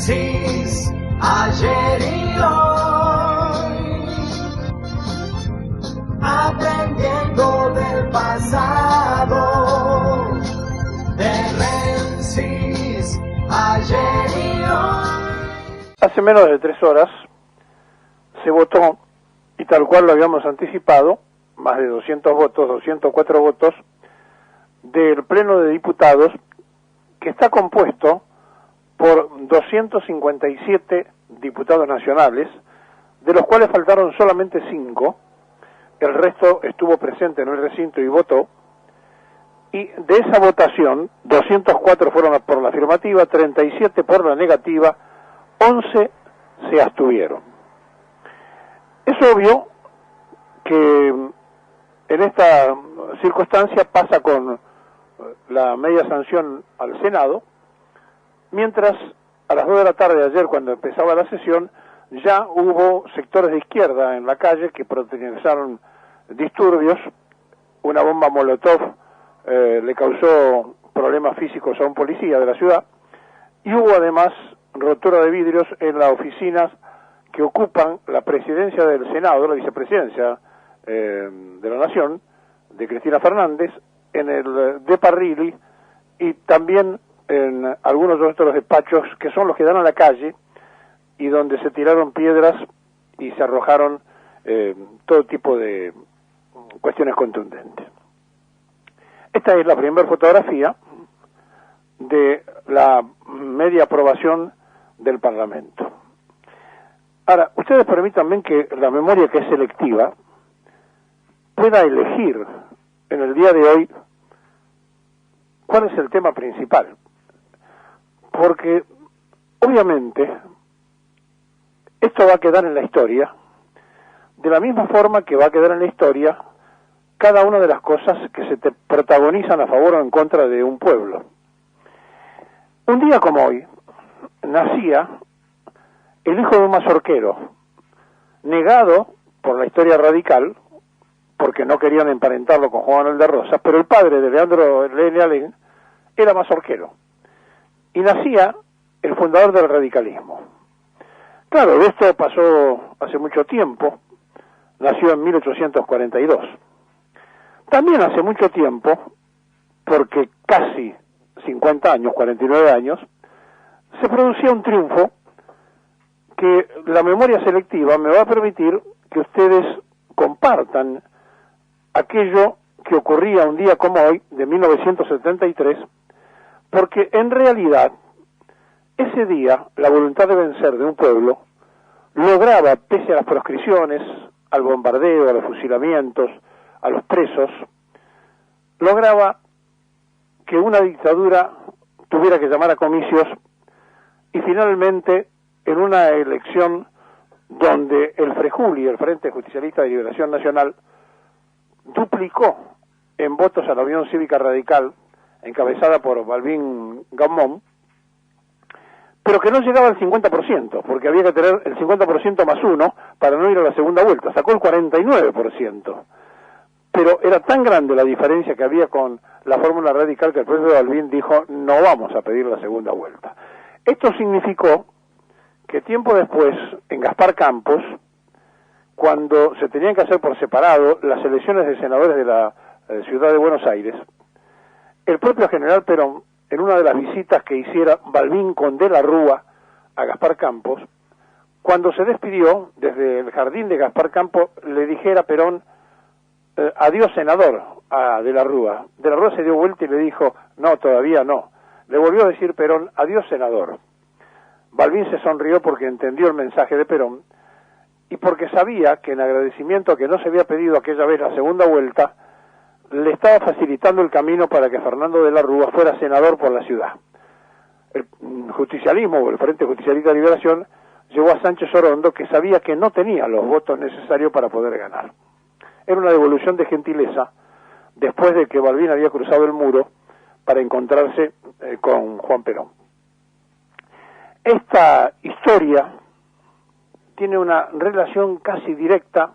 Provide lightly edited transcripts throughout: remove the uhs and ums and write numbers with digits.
Menzies, ayer y hoy, aprendiendo del pasado. De Menzies, ayer y hoy. Hace menos de 3 horas se votó, y tal cual lo habíamos anticipado, más de 200 votos, 204 votos, del Pleno de Diputados, que está compuesto por 257 diputados nacionales, de los cuales faltaron solamente 5, el resto estuvo presente en el recinto y votó, y de esa votación, 204 fueron por la afirmativa, 37 por la negativa, 11 se abstuvieron. Es obvio que en esta circunstancia pasa con la media sanción al Senado, mientras a las 2 de la tarde de ayer, cuando empezaba la sesión, ya hubo sectores de izquierda en la calle que protagonizaron disturbios. Una bomba molotov le causó problemas físicos a un policía de la ciudad, y hubo además rotura de vidrios en las oficinas que ocupan la presidencia del Senado, la vicepresidencia de la Nación, de Cristina Fernández, en el de Parrilli, y también en algunos de otros despachos que son los que dan a la calle, y donde se tiraron piedras y se arrojaron todo tipo de cuestiones contundentes. Esta es la primera fotografía de la media aprobación del Parlamento. Ahora, ustedes permítanme que la memoria, que es selectiva, pueda elegir en el día de hoy cuál es el tema principal. Porque, obviamente, esto va a quedar en la historia, de la misma forma que va a quedar en la historia cada una de las cosas que se te protagonizan a favor o en contra de un pueblo. Un día como hoy, nacía el hijo de un mazorquero, negado por la historia radical, porque no querían emparentarlo con Juan Manuel de Rosas, pero el padre de Leandro L. Alem era mazorquero. Y nacía el fundador del radicalismo. Claro, de esto pasó hace mucho tiempo, nació en 1842. También hace mucho tiempo, porque casi 50 años, 49 años, se producía un triunfo que la memoria selectiva me va a permitir que ustedes compartan aquello que ocurría un día como hoy, de 1973, porque en realidad, ese día, la voluntad de vencer de un pueblo lograba, pese a las proscripciones, al bombardeo, a los fusilamientos, a los presos, lograba que una dictadura tuviera que llamar a comicios, y finalmente, en una elección donde el FREJULI, el Frente Justicialista de Liberación Nacional, duplicó en votos a la Unión Cívica Radical, encabezada por Balbín Gaumont, pero que no llegaba al 50%, porque había que tener el 50% más 1 para no ir a la segunda vuelta. Sacó el 49%. Pero era tan grande la diferencia que había con la fórmula radical que el propio Balbín dijo: no vamos a pedir la segunda vuelta. Esto significó que tiempo después, en Gaspar Campos, cuando se tenían que hacer por separado las elecciones de senadores de la ciudad de Buenos Aires, el propio general Perón, en una de las visitas que hiciera Balbín con De la Rúa a Gaspar Campos, cuando se despidió desde el jardín de Gaspar Campos, le dijera Perón: adiós senador, a De la Rúa. De la Rúa se dio vuelta y le dijo: no, todavía no. Le volvió a decir Perón: adiós senador. Balbín se sonrió porque entendió el mensaje de Perón, y porque sabía que en agradecimiento a que no se había pedido aquella vez la segunda vuelta, le estaba facilitando el camino para que Fernando de la Rúa fuera senador por la ciudad. El justicialismo, o el Frente Justicialista de Liberación, llevó a Sánchez Orondo, que sabía que no tenía los votos necesarios para poder ganar. Era una devolución de gentileza, después de que Balbín había cruzado el muro para encontrarse con Juan Perón. Esta historia tiene una relación casi directa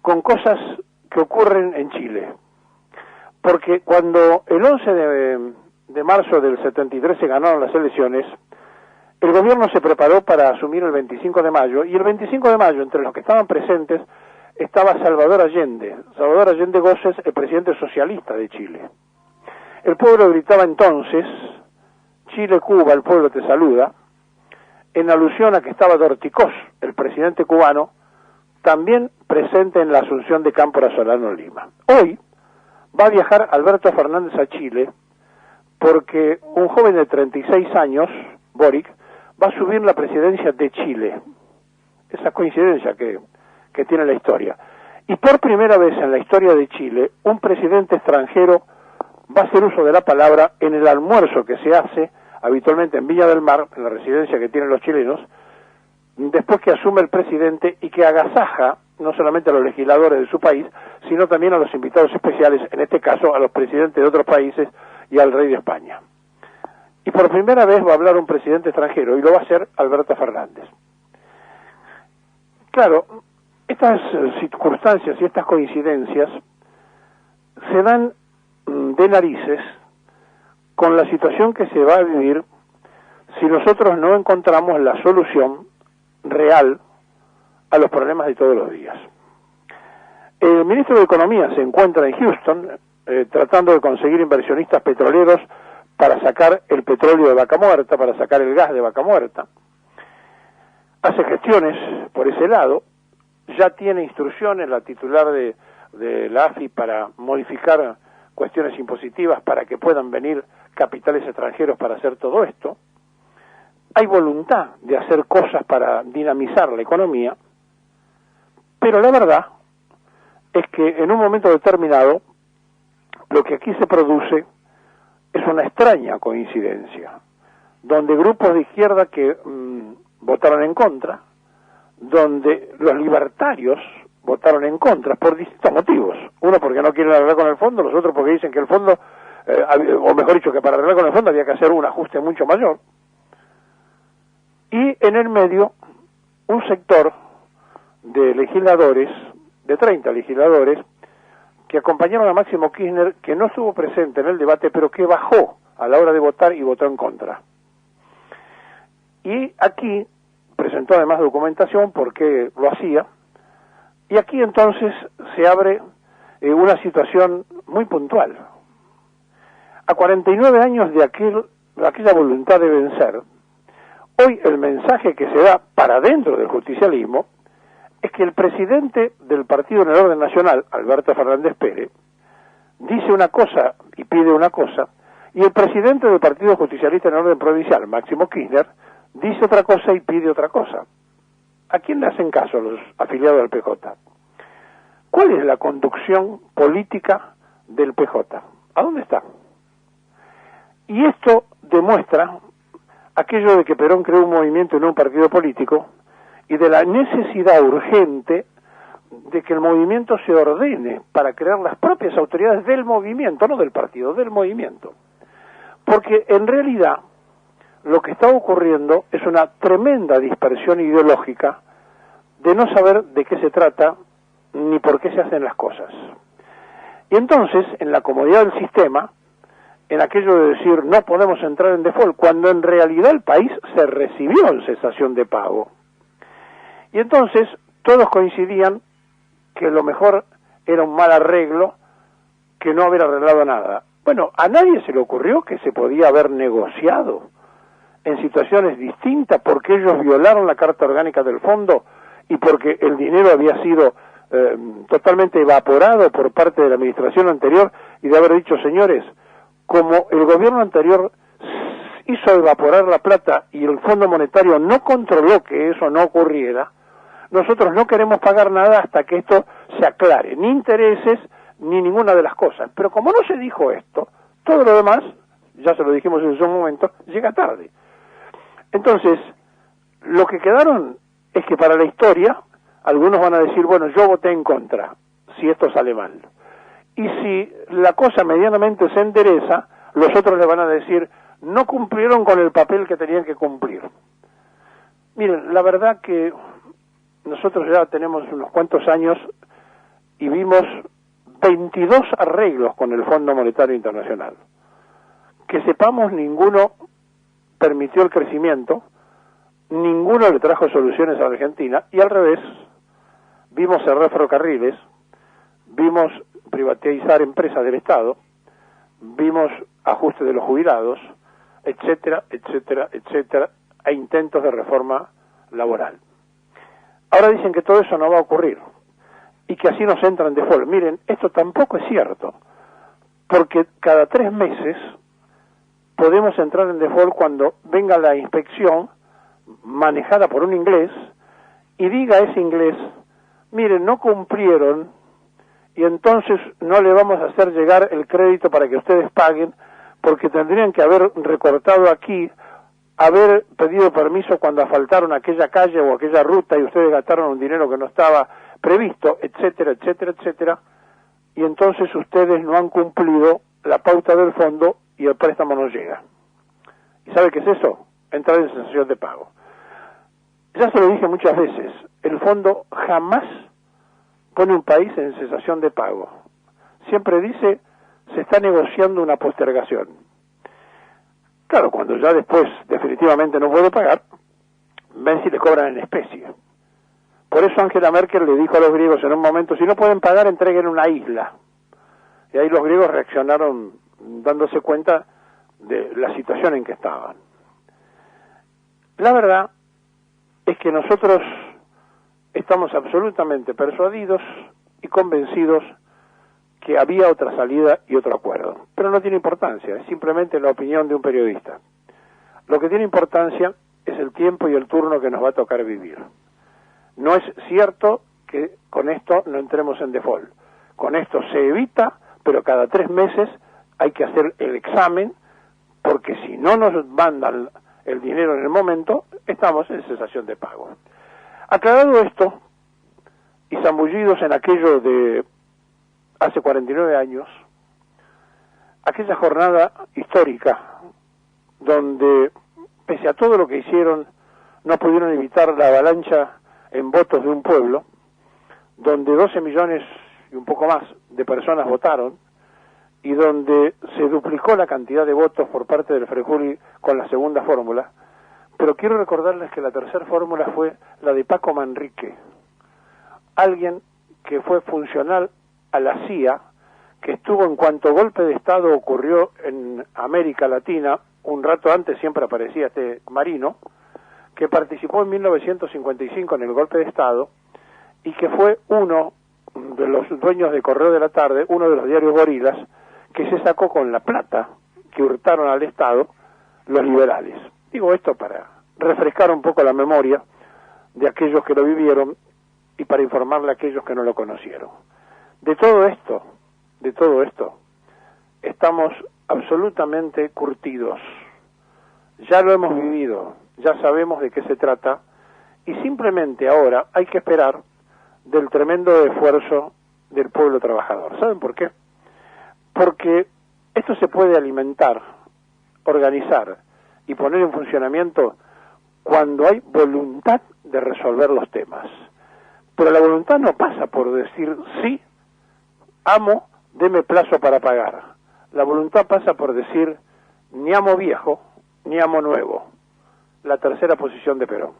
con cosas que ocurren en Chile. Porque cuando el 11 de marzo del 73 se ganaron las elecciones, el gobierno se preparó para asumir el 25 de mayo, y el 25 de mayo, entre los que estaban presentes, estaba Salvador Allende Goces, el presidente socialista de Chile. El pueblo gritaba entonces, Chile, Cuba, el pueblo te saluda, en alusión a que estaba Dorticós, el presidente cubano, también presente en la asunción de Cámpora Solano Lima. Hoy va a viajar Alberto Fernández a Chile porque un joven de 36 años, Boric, va a subir la presidencia de Chile. Esa coincidencia que tiene la historia. Y por primera vez en la historia de Chile, un presidente extranjero va a hacer uso de la palabra en el almuerzo que se hace habitualmente en Viña del Mar, en la residencia que tienen los chilenos, después que asume el presidente y que agasaja no solamente a los legisladores de su país, sino también a los invitados especiales, en este caso a los presidentes de otros países y al rey de España. Y por primera vez va a hablar un presidente extranjero, y lo va a hacer Alberto Fernández. Claro, estas circunstancias y estas coincidencias se dan de narices con la situación que se va a vivir si nosotros no encontramos la solución real a los problemas de todos los días. El ministro de Economía se encuentra en Houston tratando de conseguir inversionistas petroleros para sacar el petróleo de Vaca Muerta, para sacar el gas de Vaca Muerta. Hace gestiones por ese lado, ya tiene instrucciones la titular de la AFI para modificar cuestiones impositivas para que puedan venir capitales extranjeros para hacer todo esto. Hay voluntad de hacer cosas para dinamizar la economía, pero la verdad es que en un momento determinado lo que aquí se produce es una extraña coincidencia, donde grupos de izquierda que votaron en contra, donde los libertarios votaron en contra por distintos motivos. Uno porque no quieren arreglar con el fondo, los otros porque dicen que el fondo, o mejor dicho, que para arreglar con el fondo había que hacer un ajuste mucho mayor. Y en el medio, un sector de legisladores, de 30 legisladores, que acompañaron a Máximo Kirchner, que no estuvo presente en el debate, pero que bajó a la hora de votar y votó en contra. Y aquí presentó además documentación porque lo hacía, y aquí entonces se abre una situación muy puntual. A 49 años de aquella voluntad de vencer, hoy el mensaje que se da para dentro del justicialismo es que el presidente del partido en el orden nacional, Alberto Fernández Pérez, dice una cosa y pide una cosa, y el presidente del partido justicialista en el orden provincial, Máximo Kirchner, dice otra cosa y pide otra cosa. ¿A quién le hacen caso los afiliados al PJ? ¿Cuál es la conducción política del PJ? ¿A dónde está? Y esto demuestra aquello de que Perón creó un movimiento y no un partido político, y de la necesidad urgente de que el movimiento se ordene para crear las propias autoridades del movimiento, no del partido, del movimiento. Porque en realidad lo que está ocurriendo es una tremenda dispersión ideológica de no saber de qué se trata ni por qué se hacen las cosas. Y entonces, en la comodidad del sistema, en aquello de decir no podemos entrar en default, cuando en realidad el país se recibió en cesación de pago. Y entonces todos coincidían que lo mejor era un mal arreglo que no haber arreglado nada. Bueno, a nadie se le ocurrió que se podía haber negociado en situaciones distintas porque ellos violaron la Carta Orgánica del Fondo y porque el dinero había sido totalmente evaporado por parte de la administración anterior, y de haber dicho, señores, como el gobierno anterior hizo evaporar la plata y el Fondo Monetario no controló que eso no ocurriera, nosotros no queremos pagar nada hasta que esto se aclare, ni intereses, ni ninguna de las cosas. Pero como no se dijo esto, todo lo demás, ya se lo dijimos en su momento, llega tarde. Entonces, lo que quedaron es que para la historia, algunos van a decir, bueno, yo voté en contra, si esto sale mal. Y si la cosa medianamente se endereza, los otros le van a decir, no cumplieron con el papel que tenían que cumplir. Miren, la verdad que nosotros ya tenemos unos cuantos años y vimos 22 arreglos con el Fondo Monetario Internacional. Que sepamos, ninguno permitió el crecimiento, ninguno le trajo soluciones a la Argentina, y al revés, vimos cerrar ferrocarriles, vimos privatizar empresas del Estado, vimos ajuste de los jubilados, etcétera, etcétera, etcétera, e intentos de reforma laboral. Ahora dicen que todo eso no va a ocurrir y que así nos entran en default. Miren, esto tampoco es cierto, porque cada 3 meses podemos entrar en default cuando venga la inspección manejada por un inglés y diga a ese inglés: miren, no cumplieron y entonces no le vamos a hacer llegar el crédito para que ustedes paguen, porque tendrían que haber recortado aquí, haber pedido permiso cuando asfaltaron aquella calle o aquella ruta y ustedes gastaron un dinero que no estaba previsto, etcétera, etcétera, etcétera, y entonces ustedes no han cumplido la pauta del fondo y el préstamo no llega. ¿Y sabe qué es eso? Entrar en cesación de pago. Ya se lo dije muchas veces, el fondo jamás pone un país en cesación de pago. Siempre dice: se está negociando una postergación. Claro, cuando ya después definitivamente no puede pagar, ven si le cobran en especie. Por eso Angela Merkel le dijo a los griegos en un momento: si no pueden pagar, entreguen una isla. Y ahí los griegos reaccionaron dándose cuenta de la situación en que estaban. La verdad es que nosotros estamos absolutamente persuadidos y convencidos que había otra salida y otro acuerdo. Pero no tiene importancia, es simplemente la opinión de un periodista. Lo que tiene importancia es el tiempo y el turno que nos va a tocar vivir. No es cierto que con esto no entremos en default. Con esto se evita, pero cada 3 meses hay que hacer el examen, porque si no nos mandan el dinero en el momento, estamos en cesación de pago. Aclarado esto, y zambullidos en aquello de hace 49 años, aquella jornada histórica donde, pese a todo lo que hicieron, no pudieron evitar la avalancha en votos de un pueblo, donde 12 millones y un poco más de personas votaron, y donde se duplicó la cantidad de votos por parte del Frejuli con la segunda fórmula. Pero quiero recordarles que la tercera fórmula fue la de Paco Manrique, alguien que fue funcional a la CIA, que estuvo en cuanto golpe de Estado ocurrió en América Latina, un rato antes siempre aparecía este Marino, que participó en 1955 en el golpe de Estado, y que fue uno de los dueños de Correo de la Tarde, uno de los diarios gorilas, que se sacó con la plata que hurtaron al Estado los liberales. Digo esto para refrescar un poco la memoria de aquellos que lo vivieron y para informarle a aquellos que no lo conocieron. De todo esto, estamos absolutamente curtidos. Ya lo hemos vivido, ya sabemos de qué se trata, y simplemente ahora hay que esperar del tremendo esfuerzo del pueblo trabajador. ¿Saben por qué? Porque esto se puede alimentar, organizar y poner en funcionamiento cuando hay voluntad de resolver los temas. Pero la voluntad no pasa por decir: sí, amo, deme plazo para pagar. La voluntad pasa por decir: ni amo viejo, ni amo nuevo. La tercera posición de Perón.